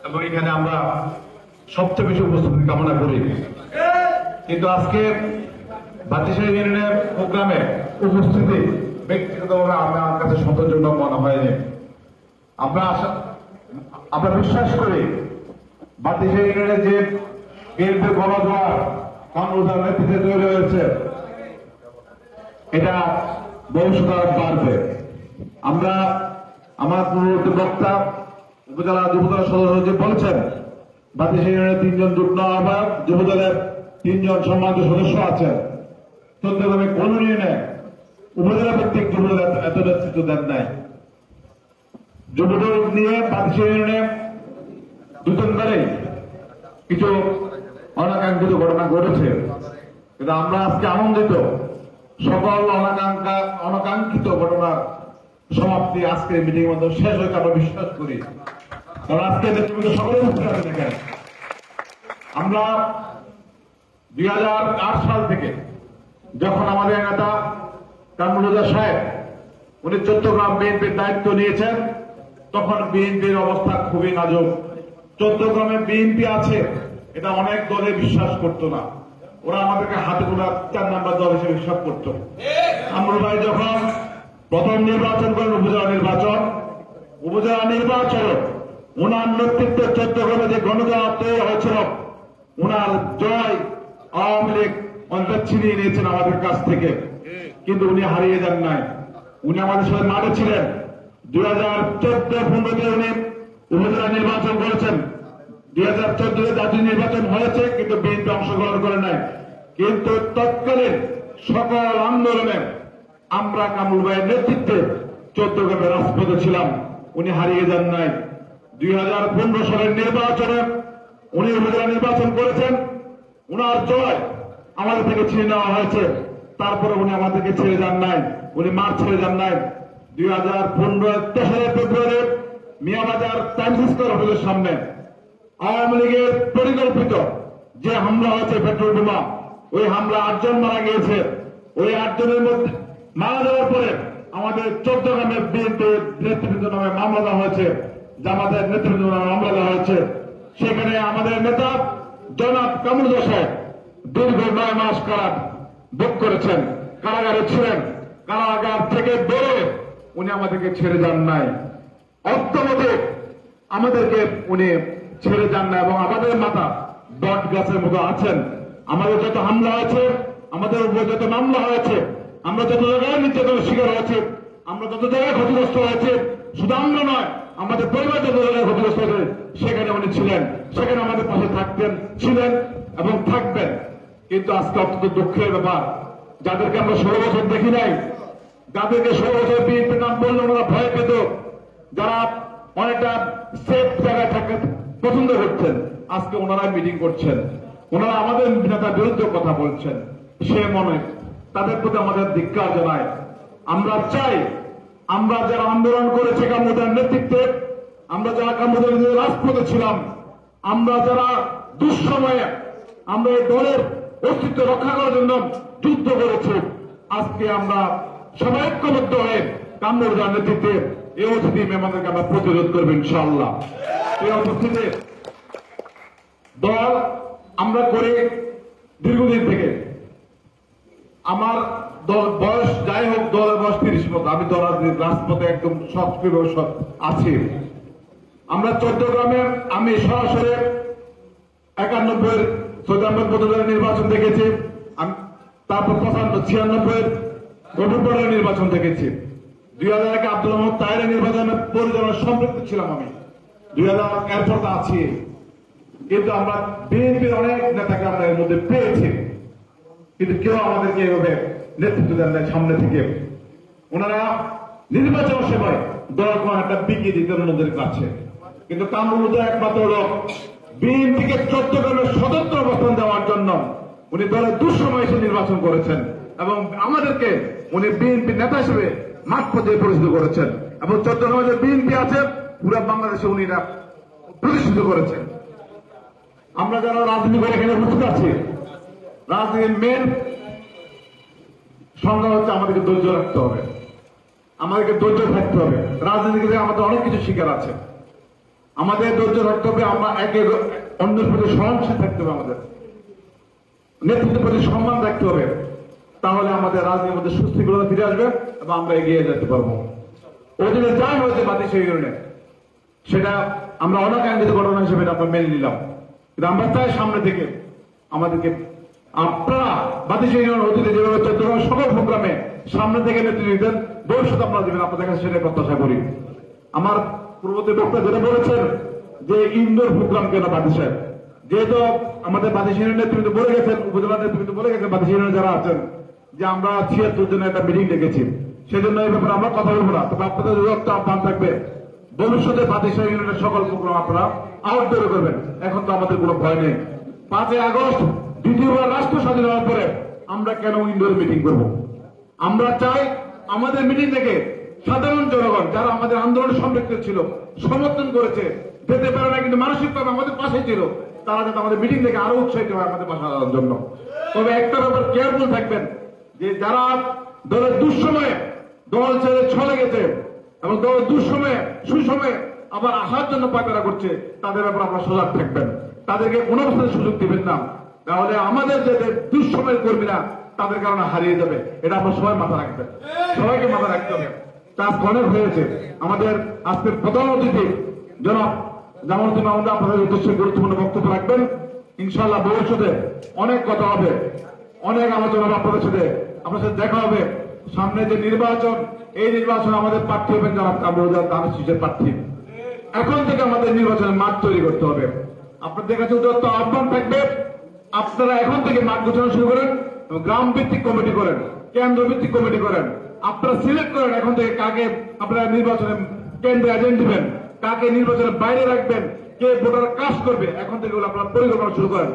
এবং এখানে আমরা সবচেয়ে বেশি উপস্থিতি কামনা করি। কিন্তু আজকে বাতিশাহী ইউনিয়নের প্রোগ্রামে উপস্থিতি ব্যক্তিগতভাবে আমার কাছে সন্তোষজনক মনে হয়নি। আমরা বিশ্বাস করি বাতিশাহী ইউনিয়নের যে বিএনপি গণজোয়ার কামরুজার নেতৃত্বে তৈরি হয়েছে, এটা ভবিষ্যতে বাড়বে। আমরা আমার পূর্ববর্তী বক্তা উপজেলা যুবদলের সদস্য বলছেন, বাতিশাহী ইউনিয়নের 3 জন যুগ্ম আহ্বায়ক, যুবদলের 3 জন সম্মানিত সদস্য আছেন। চট্টগ্রামে কোন ইউনিয়নে উপজেলা ভিত্তিক যুবদল এত নেতৃত্ব দেন নাই। যুবদল নিয়ে বাতিশাহী ইউনিয়নে দুজনবারেই কিছু অনাকাঙ্ক্ষিত ঘটনা ঘটেছে, কিন্তু আমরা আজকে আনন্দিত সকল অনাকাঙ্ক্ষিত ঘটনার সমাপ্তি আজকে মিটিং এর মধ্যে শেষ হয়েছে আমরা বিশ্বাস করি। কারণ আজকে নেতৃত্ব সকলের উপস্থিত আছে। দেখেন, আমরা 2008 সাল থেকে যখন আমাদের নেতা কামরুজা সাহেব উনি চট্টগ্রাম বিএনপির দায়িত্ব নিয়েছেন, তখন বিএনপির অবস্থা খুবই নাজুক। চট্টগ্রামে বিএনপি আছে এটা অনেক দলে বিশ্বাস করতো না। ওরা আমাদেরকে হাতে গোনা 4 নাম্বার দল হিসেবে হিসাব করত। কামরুল ভাই যখন প্রথম নির্বাচন করেন উপজেলা নির্বাচন ওনার নেতৃত্বে চট্টগ্রামে যে গণজোয়ার তৈরি হয়েছিল, ওনার জয় আওয়ামী লীগ অন্তর ছিনিয়ে নিয়েছেন আমাদের কাছ থেকে, কিন্তু উনি হারিয়ে যান নাই। উনি আমাদের সাথে মাঠে ছিলেন। 2014-15-তে উনি উপজেলা নির্বাচন করেছেন। 2014-এ জাতীয় নির্বাচন হয়েছে, কিন্তু বিএনপি অংশগ্রহণ করে নাই। কিন্তু তৎকালীন সকল আন্দোলনে আমরা কামরুল ভাইয়ের নেতৃত্বে চট্টগ্রামে রাজপথে ছিলাম। উনি হারিয়ে যান নাই। 2015 সালের নির্বাচনে উনি উপজেলা নির্বাচন করেছেন। উনার জয় আমাদের থেকে ছিনে নেওয়া হয়েছে, তারপরে উনি আমাদেরকে ছেড়ে যান নাই, উনি মাঠ ছেড়ে যান নাই। 2015 3 ফেব্রুয়ারি মিয়াবাজার টাইমস স্কোয়ার হোটেলের সামনে আওয়ামী লীগের পরিকল্পিত যে হামলা হয়েছে পেট্রোল বোমা, ওই হামলা 8 জন মারা গিয়েছে। ওই 8 জনের মধ্যে মারা যাওয়ার পরে আমাদের চট্টগ্রামের বিএনপির নেতৃবৃন্দ নামে মামলা দেওয়া হয়েছে, জামাতের নেতৃবৃন্দ নামে মামলা দেওয়া হয়েছে। সেখানে আমাদের নেতা জনাব কামরুজা সাহেব দীর্ঘ 9 মাস কারাগার ভোগ করেছেন, কারাগারে ছিলেন। কারাগার থেকে বেরোয় উনি আমাদেরকে ছেড়ে যান নাই। অর্থমতে আমাদেরকে উনি ছেড়ে যান না, এবং আমাদের মাথা বট গাছের মতো আছেন। আমাদের যত হামলা হয়েছে, আমাদের উপর যত মামলা হয়েছে, আমরা যত জায়গায় নির্যাতনের শিকার হয়েছে, আমরা যত জায়গায় ক্ষতিগ্রস্ত হয়েছে, শুধু আমরা নয় আমাদের পরিবার যত জায়গায় ক্ষতিগ্রস্ত হয়েছে, সেখানে উনি ছিলেন, সেখানে আমাদের পাশে থাকতেন, ছিলেন এবং থাকবেন। কিন্তু আজকে অত্যন্ত দুঃখের ব্যাপার, যাদেরকে আমরা 16 বছর দেখি নাই, যাদেরকে 16 বছর বিএনপি নাম বললে ওনারা ভয় পেত, যারা অনেকটা সেফ জায়গায় থাকতে পছন্দ করছেন, আজকে ওনারাই মিটিং করছেন, ওনারা আমাদের নেতার বিরুদ্ধে কথা বলছেন। সে মনে তাদের প্রতি আমাদের ধিক্কার জানায়। আমরা চাই, আমরা যারা আন্দোলন করেছে কামরুজার নেতৃত্বে, আমরা যারা কামরুজার রাজপথে ছিলাম, আমরা যারা দুঃসময়ে আমরা এই দলের অস্তিত্ব রক্ষা করার জন্য যুদ্ধ করেছি, আজকে আমরা সবাই ঐক্যবদ্ধ হয়ে কামরুজার নেতৃত্বে এই অতিথি মেহমানদেরকে আমরা প্রতিরোধ করবো ইনশাআল্লাহ। এই উপস্থিতি দল আমরা করি দীর্ঘদিন থেকে। আমার দল বয়স যাই হোক, দলের বয়স 30 মতো, আমি দল রাজপথে একদম সক্রিয় আছি। আমরা চট্টগ্রামে আমি সরাসরি 91 সৈয়দ আহমেদ পদুলের নির্বাচন দেখেছি, তারপর 95-96 রবিপুরের নির্বাচন দেখেছি। 2001 আব্দুল আহমদ তাহেরের নির্বাচনের পরিচালনার সম্পৃক্ত ছিলাম আমি। 2000 এরপর তো আছি। কিন্তু আমরা বিএনপির অনেক নেতাকে আমরা এর মধ্যে পেয়েছি, কিন্তু কেউ আমাদেরকে এইভাবে নেতৃত্ব দেন নাই সামনে থেকে। ওনারা নির্বাচন সময় দল কোন একটা বিকিয়ে দিতেন ওনাদের কাছে, কিন্তু কামরুজা একমাত্র লোক বিএনপিকে চট্টগ্রামের স্বতন্ত্র অবস্থান দেওয়ার জন্য উনি দলের দুঃসময় এসে নির্বাচন করেছেন, এবং আমাদেরকে উনি বিএনপি নেতা হিসেবে মাঠ পর্যায়ে পরিচিত করেছেন, এবং চট্টগ্রামে যে বিএনপি আছে পুরো বাংলাদেশে উনি প্রতিষ্ঠিত করেছেন। আমরা যারা রাজনীতি করে এখানে উপস্থিত আছি, রাজনীতির মেন সংজ্ঞা হচ্ছে আমাদেরকে ধৈর্য রাখতে হবে, আমাদেরকে ধৈর্য থাকতে হবে। রাজনীতি আমাদের অনেক কিছু শিকার আছে। আমাদের ধৈর্য রাখতে হবে, আমরা একে অন্যের প্রতি সহনশীল থাকতে হবে, আমাদের নেতৃত্বের প্রতি সম্মান রাখতে হবে। তাহলে আমাদের রাজনীতির মধ্যে সুস্থিরতা ফিরে আসবে এবং আমরা এগিয়ে যেতে পারবো। অধীনে যাই হয়েছে বাতিশা ইউনিয়নে, সেটা আমরা অনাকাঙ্ক্ষিত ঘটনা হিসেবে আমরা মেনে নিলাম, কিন্তু আমরা চাই সামনে থেকে আমাদেরকে আপনারা বাতিশা ইউনিয়ন অধীনে যেভাবে চট্টগ্রামের সকল প্রোগ্রামে সামনে থেকে নেতৃত্ব দিতেন, ভবিষ্যৎ আপনারা দিবেন, আপনাদের কাছে সেটাই প্রত্যাশা করি। আমার পূর্ববর্তী বক্তা যেটা বলেছেন যে ইনডোর প্রোগ্রাম কেন বাতিশায়, যেহেতু আমাদের বাতিশা ইউনিয়ন নেতৃত্ব বলে গেছেন, উপজেলা নেতৃত্ব বলে গেছেন, বাতিশা ইউনিয়ন যারা আছেন যে আমরা ৭৬ জনের একটা মিটিং ডেকেছি, সেজন্য এই ব্যাপারে আমরা কথা বলবো না। তবে আপনাদের যদি একটা আহ্বান থাকবে, ভবিষ্যতে বাতিশা ইউনিয়নের সকল প্রোগ্রাম আপনারা আউটডোরে করবেন। এখন তো আমাদের কোনো ভয় নেই। ৫ই আগস্ট দ্বিতীয়বার রাষ্ট্র স্বাধীন হওয়ার পরে আমরা কেন ইনডোর মিটিং করব? আমরা চাই আমাদের মিটিং থেকে সাধারণ জনগণ যারা আমাদের আন্দোলনে সম্পৃক্ত ছিল, সমর্থন করেছে, যেতে পারে না কিন্তু মানসিকভাবে আমাদের পাশে ছিল, তারা যাতে আমাদের মিটিং থেকে আরো উৎসাহিত হয় আমাদের পাশে আসার জন্য। তবে একটা ব্যাপার কেয়ারফুল থাকবেন যে যারা দলের দুঃসময়ে দল ছেড়ে চলে গেছে এবং দলের দুঃসময়ে সুসময়ে আবার আসার জন্য পায়তারা করছে, তাদের ব্যাপারে আপনারা সজাগ থাকবেন, তাদেরকে কোনো অবস্থায় সুযোগ দিবেন না। তাহলে আমাদের যে দুঃসময়ের কর্মীরা তাদের কারণে হারিয়ে যাবে, এটা আমরা সবাই মাথা রাখবেন, সবাইকে মাথা রাখতে হবে। কাজ অনেক হয়েছে। আমাদের আজকের প্রধান অতিথি জনাব জামালউদ্দিন মামুন আপনাদের উদ্দেশ্যে গুরুত্বপূর্ণ বক্তব্য রাখবেন। ইনশাআল্লাহ ভবিষ্যতে অনেক কথা হবে, অনেক আলোচনা হবে আপনাদের সাথে, আপনার সাথে দেখা হবে। সামনে যে নির্বাচন, এই নির্বাচনে আমাদের প্রার্থী হবেন যারা দানের শীষের প্রার্থী। এখন থেকে আমাদের নির্বাচনের মাঠ তৈরি করতে হবে। আপনাদের কাছে উদ্যত আহ্বান থাকবে, আপনারা এখন থেকে মাঠ গোছানো শুরু করেন, গ্রাম ভিত্তিক কমিটি করেন, কেন্দ্র ভিত্তিক কমিটি করেন। আপনারা সিলেক্ট করেন এখন থেকে কাকে আপনারা নির্বাচনে কেন্দ্রে এজেন্ট দিবেন, কাকে নির্বাচনের বাইরে রাখবেন, কে ভোটার কাজ করবে, এখন থেকে আপনারা পরিকল্পনা শুরু করেন।